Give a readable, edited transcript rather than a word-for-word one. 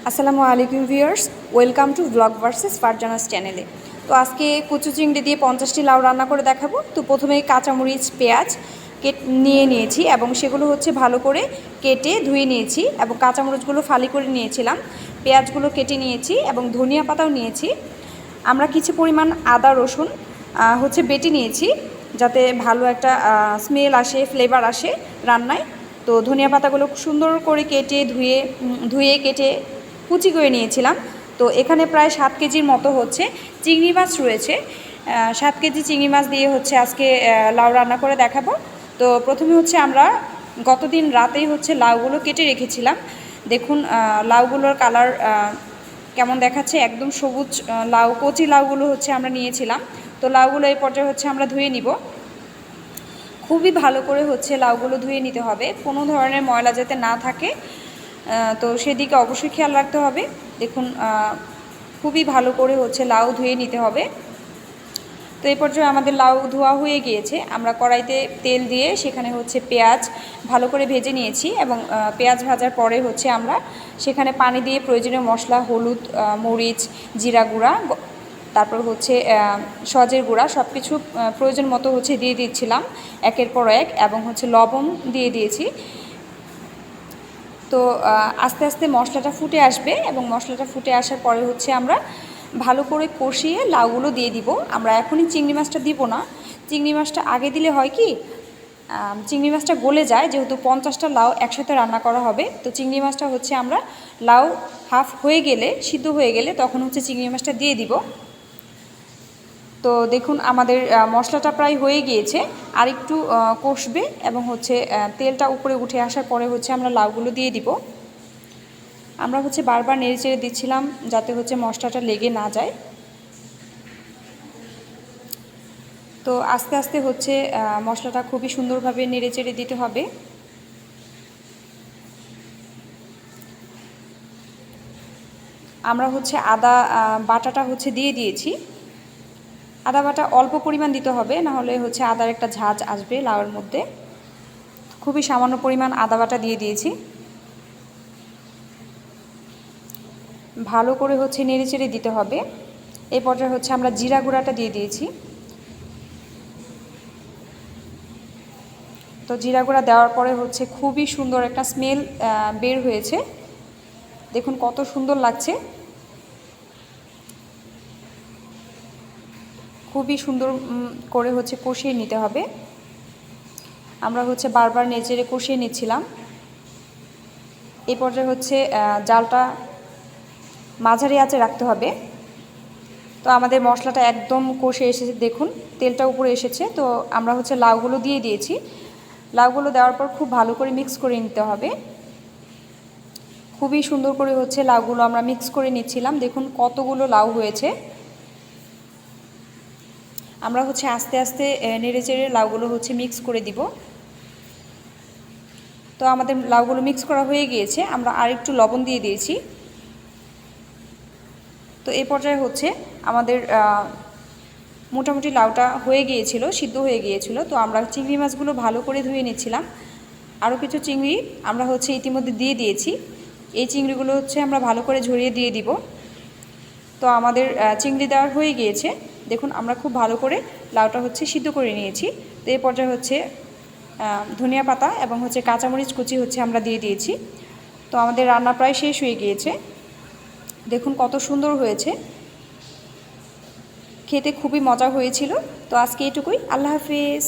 আসসালামু আলাইকুম viewers, welcome to blog versus Farzana's চ্যানেলে। তো আজকে কচু চিংড়ি দিয়ে 50টি লাউ রান্না করে দেখাবো। তো প্রথমেই কাঁচামরিচ পেঁয়াজ নিয়েছি এবং সেগুলো হচ্ছে ভালো করে কেটে ধুয়ে নিয়েছি এবং কাঁচামরিচগুলো ফালি করে নিয়েছিলাম, পেঁয়াজগুলো কেটে নিয়েছি এবং ধনিয়া পাতাও নিয়েছি। আমরা কিছু পরিমাণ আদা রসুন হচ্ছে বেটে নিয়েছি যাতে ভালো একটা স্মেল আসে, ফ্লেভার আসে রান্নায়। তো ধনিয়া পাতাগুলো সুন্দর করে কেটে ধুয়ে কেটে কুচি করে নিয়েছিলাম। তো এখানে প্রায় 7 কেজির মতো হচ্ছে চিংড়ি মাছ রয়েছে। 7 কেজি চিংড়ি মাছ দিয়ে হচ্ছে আজকে লাউ রান্না করে দেখাবো। তো প্রথমে হচ্ছে আমরা গতদিন রাতেই হচ্ছে লাউগুলো কেটে রেখেছিলাম। দেখুন লাউগুলোর কালার কেমন দেখাচ্ছে, একদম সবুজ লাউ, কচি লাউগুলো হচ্ছে আমরা নিয়েছিলাম। তো লাউগুলো এই পর্যায়ে হচ্ছে আমরা ধুয়ে নিব। খুবই ভালো করে হচ্ছে লাউগুলো ধুয়ে নিতে হবে, কোনো ধরনের ময়লা যাতে না থাকে, তো সেদিকে অবশ্যই খেয়াল রাখতে হবে। দেখুন খুবই ভালো করে হচ্ছে লাউ ধুয়ে নিতে হবে। তো এই পর্যায়ে আমাদের লাউ ধোয়া হয়ে গিয়েছে। আমরা কড়াইতে তেল দিয়ে সেখানে হচ্ছে পেঁয়াজ ভালো করে ভেজে নিয়েছি এবং পেঁয়াজ ভাজার পরে হচ্ছে আমরা সেখানে পানি দিয়ে প্রয়োজনীয় মশলা, হলুদ, মরিচ, জিরা গুঁড়া, তারপর হচ্ছে সজের গুঁড়া সব কিছু প্রয়োজন মতো হচ্ছে দিয়ে দিচ্ছিলাম একের পর এক, এবং হচ্ছে লবণ দিয়ে দিয়েছি। তো আস্তে আস্তে মশলাটা ফুটে আসবে এবং মশলাটা ফুটে আসার পরে হচ্ছে আমরা ভালো করে কষিয়ে লাউগুলো দিয়ে দিব। আমরা এখনই চিংড়ি মাছটা দিব না, চিংড়ি মাছটা আগে দিলে হয় কি চিংড়ি মাছটা গলে যায়, যেহেতু 50টা লাউ একসাথে রান্না করা হবে। তো চিংড়ি মাছটা হচ্ছে আমরা লাউ হাফ হয়ে গেলে, সিদ্ধ হয়ে গেলে তখন হচ্ছে চিংড়ি মাছটা দিয়ে দিব। তো দেখুন আমাদের মশলাটা প্রায় হয়ে গিয়েছে, আর একটু কষবে এবং হচ্ছে তেলটা উপরে উঠে আসার পরে হচ্ছে আমরা লাউগুলো দিয়ে দিব। আমরা হচ্ছে বারবার নেড়ে চেড়ে দিচ্ছিলাম যাতে হচ্ছে মশলাটা লেগে না যায়। তো আস্তে আস্তে হচ্ছে মশলাটা খুবই সুন্দরভাবে নেড়ে চেড়ে দিতে হবে। আমরা হচ্ছে আদা বাটাটা হচ্ছে দিয়ে দিয়েছি। আদা বাটা অল্প পরিমাণ দিতে হবে, না হলে হচ্ছে আদার একটা ঝাঁঝ আসবে লাউয়ের মধ্যে। খুবই সামান্য পরিমাণ আদা বাটা দিয়ে দিয়েছি। ভালো করে হচ্ছে নেড়ে চেড়ে দিতে হবে। এই পর্যায়ে হচ্ছে আমরা জিরা গুঁড়াটা দিয়ে দিয়েছি। তো জিরা গুঁড়া দেওয়ার পরে হচ্ছে খুবই সুন্দর একটা স্মেল বের হয়েছে। দেখুন কত সুন্দর লাগছে, খুবই সুন্দর করে হচ্ছে কষিয়ে নিতে হবে। আমরা হচ্ছে বারবার নেড়ে কষিয়ে নিচ্ছিলাম। এই পর্যায়ে হচ্ছে জালটা মাঝারি আঁচে রাখতে হবে। তো আমাদের মশলাটা একদম কষে এসেছে, দেখুন তেলটা উপরে এসেছে। তো আমরা হচ্ছে লাউগুলো দিয়ে দিয়েছি। লাউগুলো দেওয়ার পর খুব ভালো করে মিক্স করে নিতে হবে। খুবই সুন্দর করে হচ্ছে লাউগুলো আমরা মিক্স করে নিচ্ছিলাম। দেখুন কতগুলো লাউ হয়েছে। আমরা হচ্ছে আস্তে আস্তে নেড়ে চেড়ে লাউগুলো হচ্ছে মিক্স করে দিব। তো আমাদের লাউগুলো মিক্স করা হয়ে গিয়েছে। আমরা আরেকটু লবণ দিয়ে দিয়েছি। তো এই পর্যায়ে হচ্ছে আমাদের মোটামুটি লাউটা হয়ে গিয়েছিল, সিদ্ধ হয়ে গিয়েছিল। তো আমরা চিংড়ি মাছগুলো ভালো করে ধুয়ে নিচ্ছিলাম। আরও কিছু চিংড়ি আমরা হচ্ছে ইতিমধ্যে দিয়ে দিয়েছি। এই চিংড়িগুলো হচ্ছে আমরা ভালো করে ঝরিয়ে দিয়ে দিব। তো আমাদের চিংড়ি দেওয়ার হয়ে গিয়েছে। দেখুন আমরা খুব ভালো করে লাউটা হচ্ছে সিদ্ধ করে নিয়েছি। তো এই পর্যায়ে হচ্ছে ধনিয়া পাতা এবং হচ্ছে কাঁচামরিচ কুচি হচ্ছে আমরা দিয়ে দিয়েছি। তো আমাদের রান্না প্রায় শেষ হয়ে গিয়েছে। দেখুন কত সুন্দর হয়েছে, খেতে খুবই মজা হয়েছিল। তো আজকে এটুকুই, আল্লাহ হাফেজ।